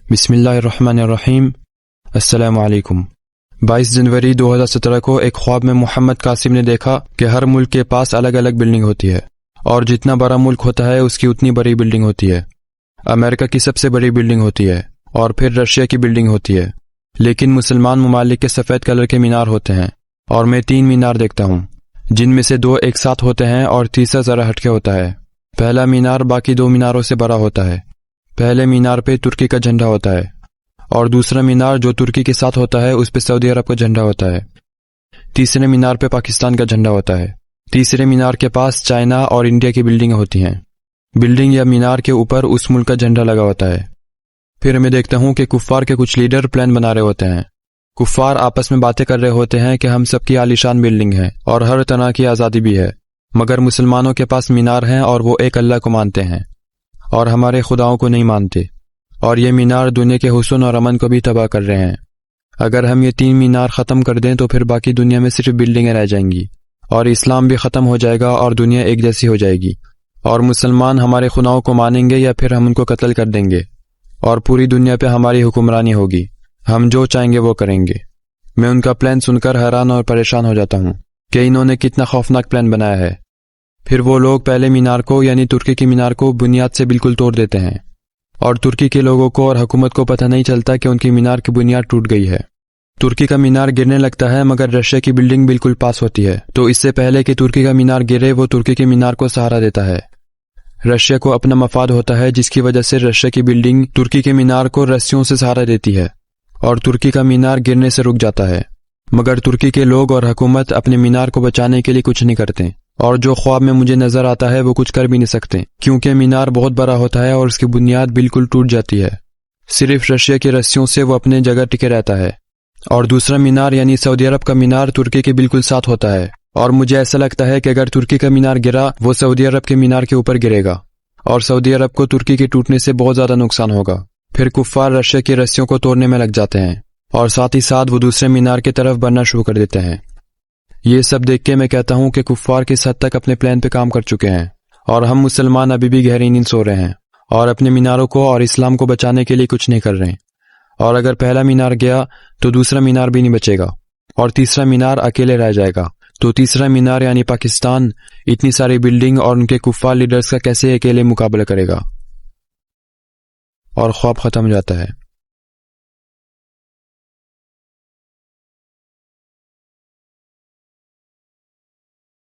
بسم اللہ الرحمن الرحیم۔ السلام علیکم۔ 22 جنوری 2017 کو ایک خواب میں محمد قاسم نے دیکھا کہ ہر ملک کے پاس الگ الگ بلڈنگ ہوتی ہے، اور جتنا بڑا ملک ہوتا ہے اس کی اتنی بڑی بلڈنگ ہوتی ہے۔ امریکہ کی سب سے بڑی بلڈنگ ہوتی ہے، اور پھر رشیا کی بلڈنگ ہوتی ہے، لیکن مسلمان ممالک کے سفید کلر کے مینار ہوتے ہیں، اور میں 3 مینار دیکھتا ہوں، جن میں سے 2 ایک ساتھ ہوتے ہیں اور تیسرا ذرا ہٹ کے ہوتا ہے۔ پہلا مینار باقی 2 میناروں سے بڑا ہوتا ہے۔ پہلے مینار پہ ترکی کا جھنڈا ہوتا ہے، اور دوسرا مینار جو ترکی کے ساتھ ہوتا ہے اس پہ سعودی عرب کا جھنڈا ہوتا ہے۔ تیسرے مینار پہ پاکستان کا جھنڈا ہوتا ہے۔ تیسرے مینار کے پاس چائنا اور انڈیا کی بلڈنگیں ہوتی ہیں۔ بلڈنگ یا مینار کے اوپر اس ملک کا جھنڈا لگا ہوتا ہے۔ پھر میں دیکھتا ہوں کہ کفار کے کچھ لیڈر پلان بنا رہے ہوتے ہیں۔ کفار آپس میں باتیں کر رہے ہوتے ہیں کہ ہم سب کی عالیشان بلڈنگ ہے اور ہر طرح کی آزادی بھی ہے، مگر مسلمانوں کے پاس مینار ہیں اور وہ ایک اللہ کو مانتے ہیں اور ہمارے خداؤں کو نہیں مانتے، اور یہ مینار دنیا کے حسن اور امن کو بھی تباہ کر رہے ہیں۔ اگر ہم یہ 3 مینار ختم کر دیں تو پھر باقی دنیا میں صرف بلڈنگیں رہ جائیں گی، اور اسلام بھی ختم ہو جائے گا اور دنیا ایک جیسی ہو جائے گی، اور مسلمان ہمارے خداؤں کو مانیں گے یا پھر ہم ان کو قتل کر دیں گے، اور پوری دنیا پہ ہماری حکمرانی ہوگی، ہم جو چاہیں گے وہ کریں گے۔ میں ان کا پلان سن کر حیران اور پریشان ہو جاتا ہوں کہ انہوں نے کتنا خوفناک پلان بنایا ہے۔ پھر وہ لوگ پہلے مینار کو یعنی ترکی کی مینار کو بنیاد سے بالکل توڑ دیتے ہیں، اور ترکی کے لوگوں کو اور حکومت کو پتہ نہیں چلتا کہ ان کی مینار کی بنیاد ٹوٹ گئی ہے۔ ترکی کا مینار گرنے لگتا ہے مگر رشیا کی بلڈنگ بالکل پاس ہوتی ہے، تو اس سے پہلے کہ ترکی کا مینار گرے وہ ترکی کے مینار کو سہارا دیتا ہے۔ رشیا کو اپنا مفاد ہوتا ہے جس کی وجہ سے رشیا کی بلڈنگ ترکی کے مینار کو رسیوں سے سہارا دیتی ہے، اور ترکی کا مینار گرنے سے رک جاتا ہے، مگر ترکی کے لوگ اور حکومت اپنے مینار کو بچانے کے لیے کچھ نہیں کرتے، اور جو خواب میں مجھے نظر آتا ہے وہ کچھ کر بھی نہیں سکتے، کیونکہ مینار بہت بڑا ہوتا ہے اور اس کی بنیاد بالکل ٹوٹ جاتی ہے۔ صرف رشیا کی رسیوں سے وہ اپنے جگہ ٹکے رہتا ہے، اور دوسرا مینار یعنی سعودی عرب کا مینار ترکی کے بالکل ساتھ ہوتا ہے، اور مجھے ایسا لگتا ہے کہ اگر ترکی کا مینار گرا وہ سعودی عرب کے مینار کے اوپر گرے گا، اور سعودی عرب کو ترکی کے ٹوٹنے سے بہت زیادہ نقصان ہوگا۔ پھر کفار رشیا کی رسیوں کو توڑنے میں لگ جاتے ہیں، اور ساتھ ہی ساتھ وہ دوسرے مینار کی طرف بڑھنا شروع کر دیتے ہیں۔ یہ سب دیکھ کے میں کہتا ہوں کہ کفار کس حد تک اپنے پلان پہ کام کر چکے ہیں، اور ہم مسلمان ابھی بھی گہری نیند سو رہے ہیں اور اپنے میناروں کو اور اسلام کو بچانے کے لیے کچھ نہیں کر رہے ہیں، اور اگر پہلا مینار گیا تو دوسرا مینار بھی نہیں بچے گا، اور تیسرا مینار اکیلے رہ جائے گا، تو تیسرا مینار یعنی پاکستان اتنی ساری بلڈنگ اور ان کے کفار لیڈرز کا کیسے اکیلے مقابلہ کرے گا؟ اور خواب ختم ہو جاتا ہے۔